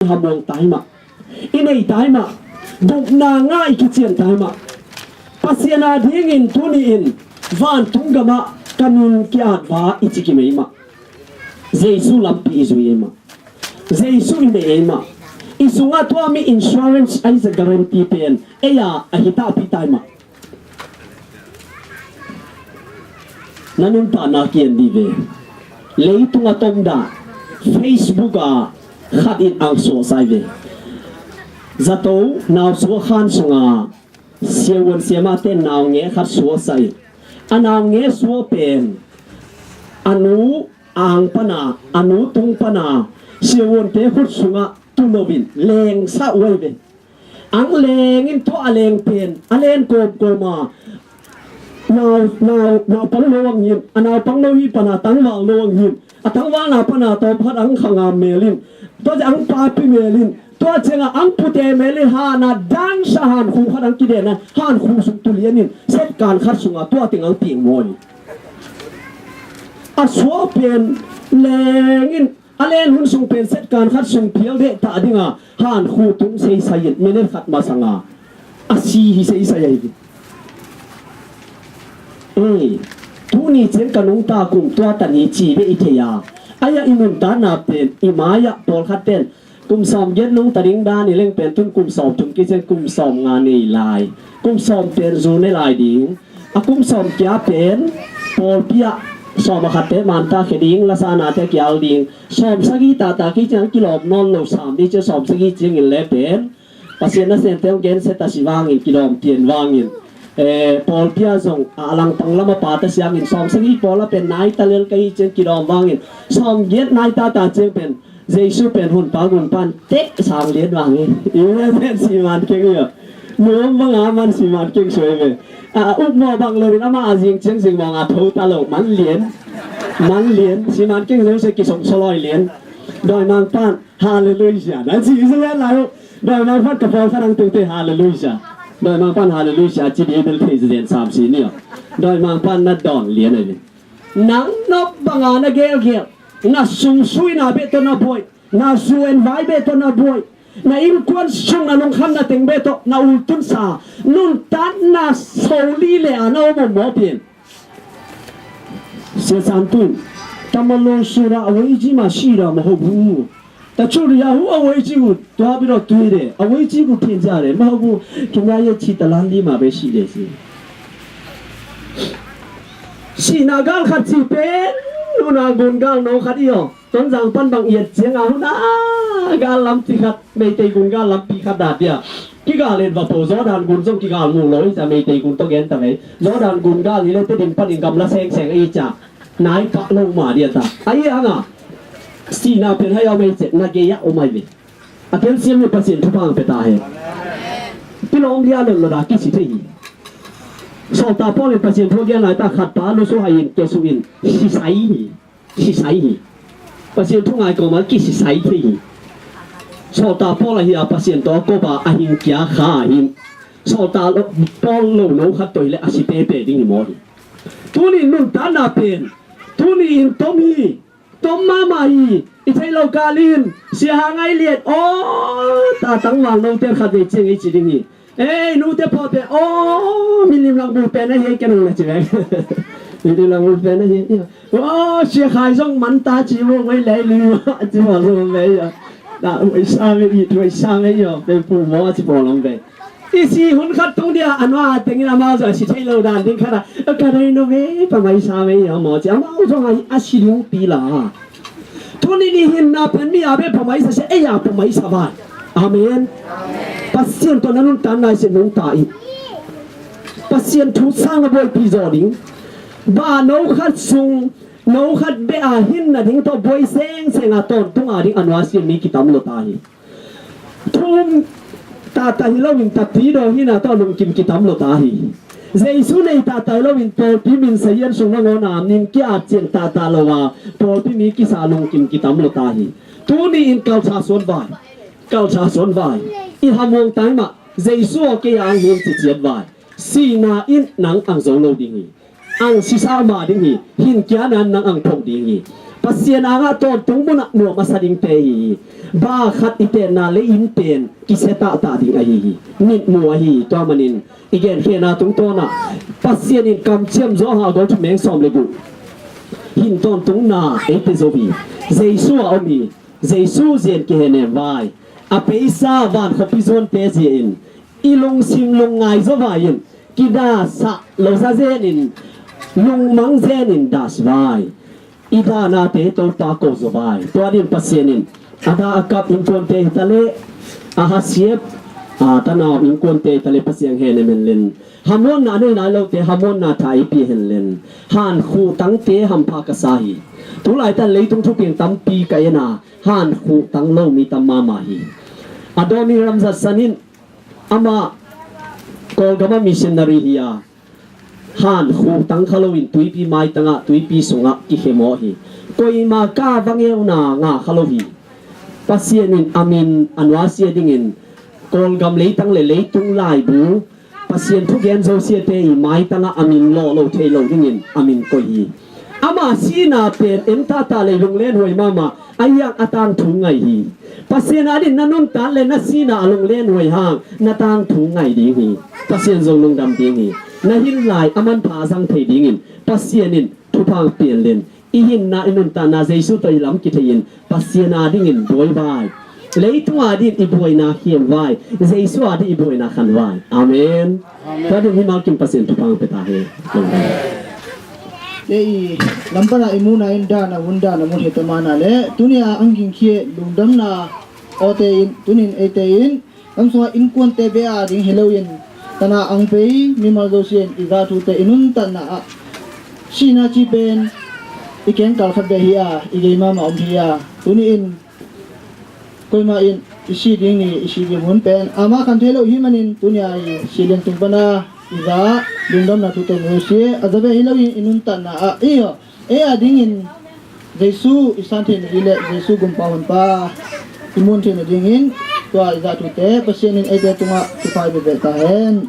hamong tayo ma inay tayo ma duk na nga ikitsyan tayo ma pasya dingin tuniin van tunggama kanun kiat va ichikimay ma Jesu lampi izuye ma Jesu ine ma isunga to ami insurance ay sa guarantee pen eya ahita pitay ma nanun ta na kian dive leitung atomda Facebook khatin ang so saive zato naw so khan sunga siewon siama ten naw nge khat so sai anaw nge so pen anu ang pana anu tung pana siewon te khut sunga tunobin leng sa webe ang lengin to aleng pen alen ko ma now pang lawang yin anaw pang lawi pana tangwang lawang yin atangwang na pana to phat ang khanga melin to ang papi melin to chenga ang pute melin ha na dan sahan khu phat ang kide na han khu sung tulianin set kan khat sunga to ting ang ting moi a so pen lengin alen hun sung pen set kan khat sung phial de ta dinga han khu tung sei sayit menen khat masanga asi hi sei sayai tuni chen kanung ta kum tua tani chi be ithya aya inun ta na pen imaya tol khaten kum som yen nung taring da ni leng pen tun kum som tum ki chen kum som nga nei lai kum som pen zu nei lai ding a kum som kya pen pol pia som khate man ta kheding la sa na te kyal ding som sagi ta ta ki chang kilom non lo sam di che som sagi ching in le pen pasien na sen teng gen se ta siwang in kilom tien wang in Paul Pia zong alang panglama pata siang in som sagi pola pen nai talel kai chen kilom wangin som yet nai ta chen pen Jesu pen hun pan tek sang lian wangin ine pen siman keng yo nuam banga man siman keng soi be up mo bang lo na ma jing chen sing mong a tho ta lo man lian siman keng lo se ki song soloi lian doi mang pan hallelujah na chi se la lo doi mang pat ka pol sarang tu te hallelujahโดยมังปันฮาเลลูยาจีดีเดลเทสเดน3-4เนี่ยโดยมังปันนัดดอนเลียนเลยนังนบบังอาณาเกลเกลนัสุงสุยนาเบตนาบอยนัสุเอ็นไวเบตนาบอยนาอินควนชงนาลงคันนาเต็งเบตนาอุลตุนซานุนตันนาโซลีเลอานาโอมโมเปียนเสียสันตุนตามลงสุราอวัยจิมาชีรามโฮบูแต่ช่วงนี้หัววัยจีกุตัวบิโรตุยเร่อวัยจีกุเพียงจาเร่มาหูคิดว่ายังชีตลันดีมาเบสิเดสิชีนากัลขัดชีเป็นนูนากุนกัลโนขัดอีโอต้นจังปันบางเอียดเสียงเอาหน้ากาลลำปีขัดไม่เตกุนกาลลำปีขัดดาบเดียกี่กาเล่นว่าโผล่จอดานกุนส่งกี่กาลมูลอยจะไม่เตกุนต้องเงินแต่ไหนจอดานกุนกาลีเล่นเตดินปันอินกำละแสงไอจ่านายกะลงมาเดียตาไอ้ยังอ่ะสีนาเป็นให้เอาไม่เจ็บนาเกียโอไม่เลยอาเกนเสียมีประสิทธิ์ทุกฝั่งไปตาเหรอพี่น้องเรียนเลยระดับกี่สิบที่สอบตาพ่อเลยประสิทธิ์พวกเรียนหลายตาขัดตาลุสุหัยเกสุอินสิไซประสิทธิ์ทุกงานก็มากี่สิไซที่สอบตาพ่อเลยเฮียประสิทธิ์ตัวก็บ่าอาหินเกียขาหินสอบตาป้องลงน้องขัดตัวเลยอาศิเปเปดิ้งหมดทุนี่นุ่นตาหน้าเป็นทุนี่อินต้มฮีต้มมาใหม่อีไทยโลกาลินเสียหายเลียดโอ้ตาตั้งวางน้องเต้ขัดเจียงอีจีดิ้งฮีนูเต้พอเต้โอ้มิลิมลังบูเป็นนะเฮ้ยกันเลยจีแบงมิลิมลังบูเป็นนะเฮ้ยโอ้เสียหายส่งมันตาจีวงไว้เลยลืมจีบอกลงไปอ่ะแต่ไม่ทราบไม่ยอมเป็นผู้หมอจีบอกลงไปที่สี่หุ่นขัดตรงเดียวอันว่าถึงเรามาจะสิใช้เราดันถึงขนาดการเรียนรู้ไม่ไม่ทราบไม่ยอมหมอจีมาเอาตรงอาชีพปีละทุนนี้เห็นนะเป็นมีอาเบะไม่ใช่เอ้ยไม่สบายอาเมนปัสเซียนตัวนั้นนุ่นตันนายเสนุ่งตายปัสเซียนทุกสร้างระบบพิจารณ์บ้านน้องขัดซุงน้องขัดเบะหินนะทิ้งตัวบอยเซงอ่ะตอนทุ่งอาริอันว่าเสียมีกิตามโลตายทุ่งตาตาฮิโลวินตัดทีโดหินะตอนลงกินกิตามโลตายเจสุในตาตาฮิโลวินตัวพิมินเสียนสุงงอนามนินกิอาเจนตาตาโลวาตัวพิมีกิสาลงกินกิตามโลตายตัวนี้อินกัลชาส่วนบ่ายอีหามวงตายมาเจสุเกียงหินจิตเจียนบ่ายสีนาอินนังอังโซโลดิ้งอังซิซามาดิ้งหินเกียนันนังอังทงดิ้ง pasien anga to tungmuna no masading te ba khat ite na le in pen kiseta ta ding ai nit mu hi to manin igen khena tung to na pasien in kam chem zo ha go meng som le bu hin ton tung na ete zo bi jesu a omi jesu zen ke hene vai a peisa van khopizon te zin ilung sim lung ngai zo vai kida sa lo za zenin lung mang zenin das vai ida na te to ta ko zo vai to adin pasienin ada akap in kon te tale aha siep tana in kon te tale pasiang hene men len hamon na ne na lo te hamon na thai pi hen len han khu tang te ham pha ka sahi tu lai ta lei tung thu piang tam pi ka na han khu tang lo mi tam ma ma hi adoni ramzat sanin ama Kolgama missionary hiya han khu tang Halloween tuipi mai tanga tuipi sunga ki hemo hi koi ma ka wangeu na nga Halloween pasienin amin anwasia dingin kolgam leitang le leitung lai bu pasien thu gen zo sia te mai tanga amin lo the lo dingin amin koi hi ama sina pen enta ta le lung len hoi mama ayang atang thu ngai hi pasien adin nanun ta le na sina alung len hoi hang na tang thu ngai ding hi pasien zo lung dam ding hi na hin lai aman pha sang thei dingin pasienin thu phang pian len ihin na inun ta na jesu toi lam ki thein pasiena dingin doi vai leitung adin iboi na hiam vai jesu adi iboi na khan vai amen padin hi mal kim pasien thu phang pe ta he ei lampana imuna inda na wunda na mun hetamana le tunia angking khie lungdam na ote in tunin ete in amso in kun te be a ding heloin tana angpei mimal dosien iga tu te inun tana sina chi pen iken kal khat be hiya igema ma om hiya tuni in koima in isi ding ni isi ge mun pen ama kan thelo hi manin tunia i silen tung bana iga lungdam na tu te no se azabe heloin inun tana iyo ding in jesu isan the ile jesu gum paun pa imun the ding in tua iga tu te pasienin ete tunga tu pai be ta hen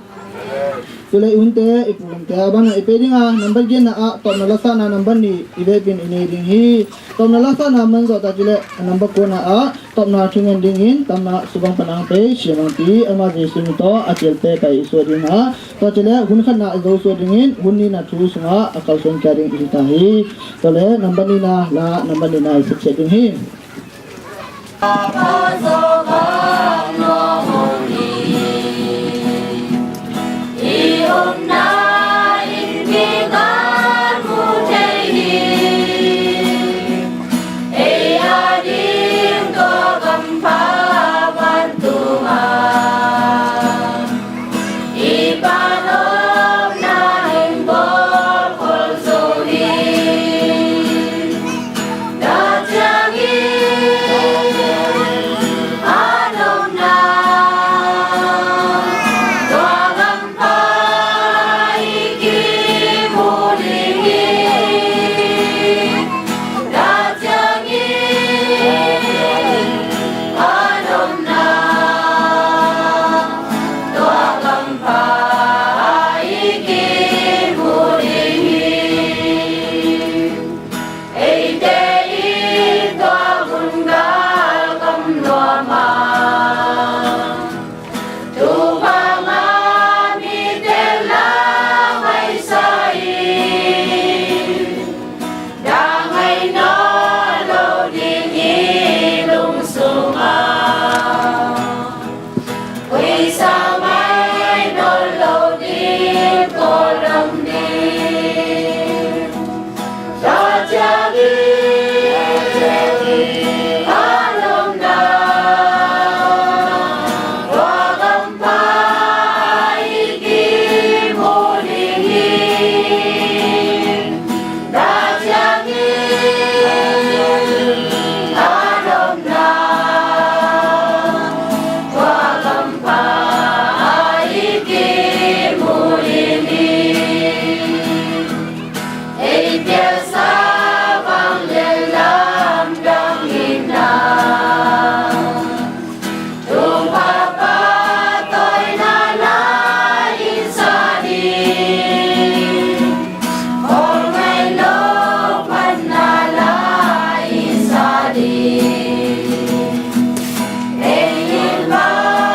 tule unte ipulum te abana ipedinga number gen na to na lasa na number ni ibe pin ini ding hi to na lasa na man zo ta tule number ko na to na thungen ding in tam na subang panang pe shimang ti ama jesu ni to atil pe pai so ding ha to tule hun khan na zo so ding in hun ni na thu sunga akal son ka ding ita hi tole number ni na la number ni na se ding hi